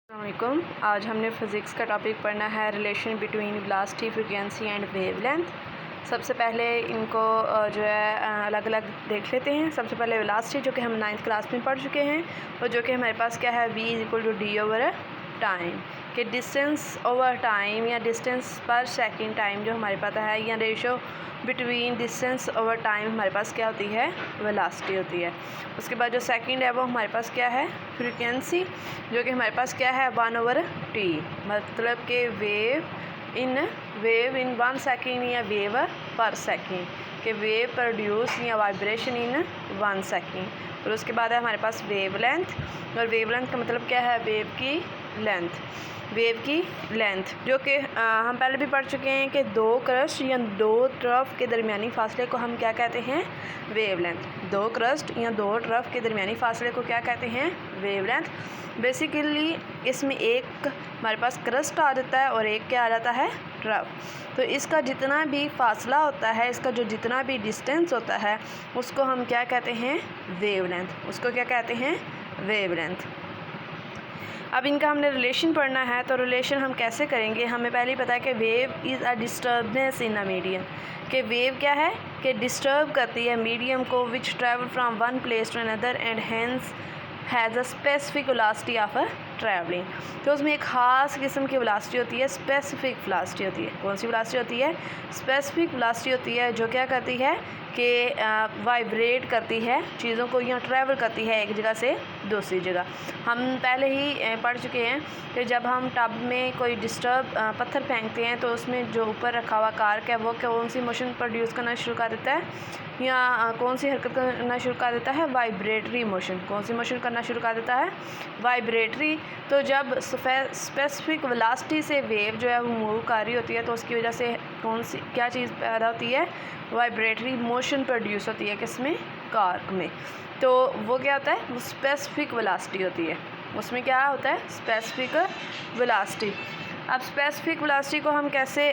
अस्सलामुअलैकुम। आज हमने फ़िज़िक्स का टॉपिक पढ़ना है relation between velocity, frequency and wavelength. सबसे पहले इनको जो है अलग अलग देख लेते हैं। सबसे पहले वेलोसिटी जो कि हम 9th क्लास में पढ़ चुके हैं और जो कि हमारे पास क्या है v = d/टाइम कि डिस्टेंस ओवर टाइम या डिस्टेंस पर सेकेंड टाइम जो हमारे पास है या ratio between distance over time हमारे पास क्या होती है, वेलोसिटी होती है। उसके बाद जो सेकंड है वो हमारे पास क्या है, फ्रीक्वेंसी जो कि हमारे पास क्या है 1/t, मतलब कि वेव इन 1 सेकेंड या वेव पर सेकेंड कि वेव प्रोड्यूस या वाइब्रेशन इन 1 सेकेंड। और उसके बाद है हमारे पास वेवलेंथ, और वेवलेंथ का मतलब क्या है, वेव की लेंथ जो कि हम पहले भी पढ़ चुके हैं कि दो क्रस्ट या दो ट्रफ के दरमियानी फासले को हम क्या कहते हैं, वेवलेंथ। दो क्रस्ट या दो ट्रफ के दरमियानी फासले को क्या कहते हैं, वेवलेंथ। बेसिकली इसमें एक हमारे पास क्रस्ट आ जाता है और एक क्या आ जाता है, ट्रफ। तो इसका जितना भी फासला होता है, इसका जो जितना भी डिस्टेंस होता है उसको हम क्या कहते हैं, वेवलेंथ। उसको क्या कहते हैं, वेवलेंथ। अब इनका हमने रिलेशन पढ़ना है, तो रिलेशन हम कैसे करेंगे, हमें पहले ही पता है कि wave is a disturbance in a medium कि वेव क्या है कि डिस्टर्ब करती है मीडियम को which travel from one place to another and hence has a specific velocity of a travelling. तो उसमें एक ख़ास किस्म की वेलोसिटी होती है, स्पेसिफिक वेलोसिटी होती है। कौन सी वेलोसिटी होती है, स्पेसिफिक वेलोसिटी होती है, जो क्या करती है कि वाइब्रेट करती है चीज़ों को या ट्रैवल करती है एक जगह से दूसरी जगह। हम पहले ही पढ़ चुके हैं कि जब हम टब में कोई डिस्टर्ब पत्थर फेंकते हैं तो उसमें जो ऊपर रखा हुआ कार्क है वो कौन सी मोशन प्रोड्यूस करना शुरू कर देता है या कौन सी हरकत करना शुरू कर देता है, वाइब्रेटरी मोशन। कौन सी मोशन करना शुरू कर देता है, वाइब्रेटरी। तो जब स्पेसिफिक वेलोसिटी से वेव जो है वो मूव कर रही होती है तो उसकी वजह से कौन सी क्या चीज़ पैदा होती है, वाइब्रेटरी मोशन प्रोड्यूस होती है किसमें, कार्क में। तो वो क्या होता है, वो स्पेसिफिक वेलोसिटी होती है। उसमें क्या होता है, स्पेसिफिक वेलोसिटी। अब स्पेसिफिक वेलोसिटी को हम कैसे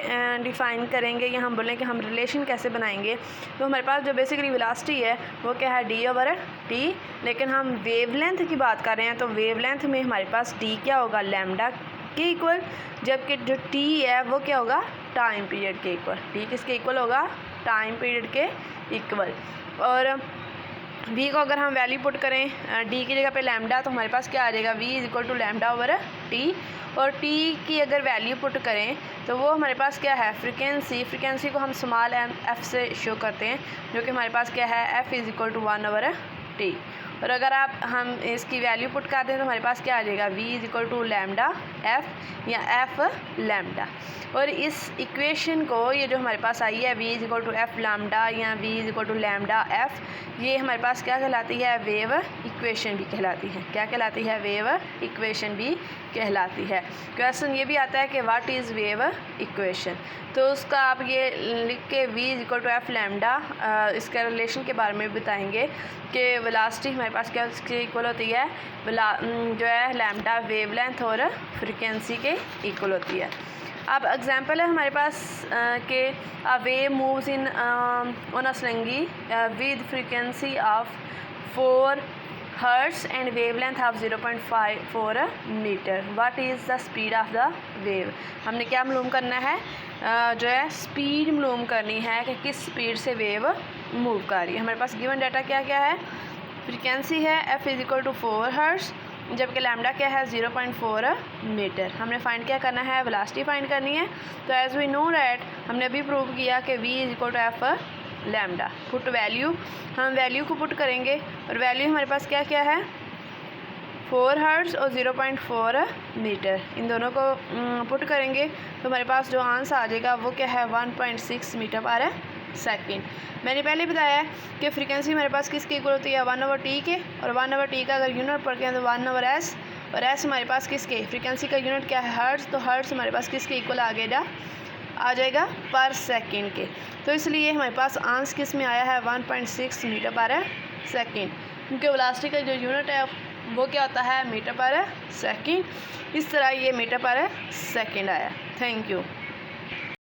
डिफ़ाइन करेंगे या हम बोलें कि हम रिलेशन कैसे बनाएंगे, तो हमारे पास जो बेसिकली वेलोसिटी है वो क्या है, d/t। लेकिन हम वेवलेंथ की बात कर रहे हैं तो वेवलेंथ में हमारे पास t क्या होगा, लैम्डा के इक्वल, जबकि जो t है वो क्या होगा, टाइम पीरियड के इक्वल। t किसके इक्वल होगा, टाइम पीरियड के इक्वल। और v को अगर हम वैल्यू पुट करें d की जगह पे लैम्डा, तो हमारे पास क्या आ जाएगा, v = λ/t। और t की अगर वैल्यू पुट करें तो वो हमारे पास क्या है, फ्रीक्वेंसी को हम स्मॉल f से शो करते हैं, जो कि हमारे पास क्या है, f = 1/t। और अगर हम इसकी वैल्यू पुट कर दें तो हमारे पास क्या आ जाएगा, v = λf या f लैम्डा। और इस इक्वेशन को, ये जो हमारे पास आई है v = f लैम्डा या v = λf, ये हमारे पास क्या कहलाती है, वेव इक्वेशन भी कहलाती है। क्या कहलाती है, वेव इक्वेशन भी कहलाती है। क्वेश्चन ये भी आता है कि व्हाट इज़ वेव इक्वेशन, तो उसका आप ये लिख के v = f लैम्डा इसका रिलेशन के बारे में बताएंगे कि वेलोसिटी हमारे पास क्या इसके इक्वल होती है, जो है लैम्डा वेवलेंथ और फ्रीक्वेंसी के इक्वल होती है। अब एग्जांपल है हमारे पास कि a wave moves in on a Slinky with frequency of 4 hertz and wavelength of 0.4 metre. What is the speed of the wave. हमने क्या मालूम करना है, जो है स्पीड मालूम करनी है कि किस स्पीड से वेव मूव कर रही है। हमारे पास गिवन डाटा क्या क्या है, फ्रीक्वेंसी है f = 4 हर्ट्ज़, जबकि लैम्डा क्या है 0.4 मीटर। हमने फाइंड क्या करना है, वेलोसिटी फाइंड करनी है। तो एज वी नो दैट हमने अभी प्रूव किया कि v = f lambda. Put value, हम वैल्यू को पुट करेंगे और वैल्यू हमारे पास क्या क्या है, 4 हर्ट्ज़ और 0.4 मीटर। इन दोनों को पुट करेंगे तो हमारे पास जो आंसर आ जाएगा वो क्या है, 1.6 मीटर पर सेकेंड। मैंने पहले बताया है कि फ्रीक्वेंसी हमारे पास किसके इक्वल होती है, 1/t के, और 1/t का अगर यूनिट पढ़ के हैं तो 1/s, और s हमारे पास किसके, फ्रीक्वेंसी का यूनिट क्या है, हर्ट्ज़, तो हर्ट्ज़ हमारे पास किसके इक्वल आ जाएगा पर सेकेंड के। तो इसलिए हमारे पास आंसर किस में आया है, 1.6 मीटर पर सेकेंड, क्योंकि वेलोसिटी का जो यूनिट है वो क्या होता है, मीटर पर सेकेंड। इस तरह ये मीटर पर सेकेंड आया। Thank you.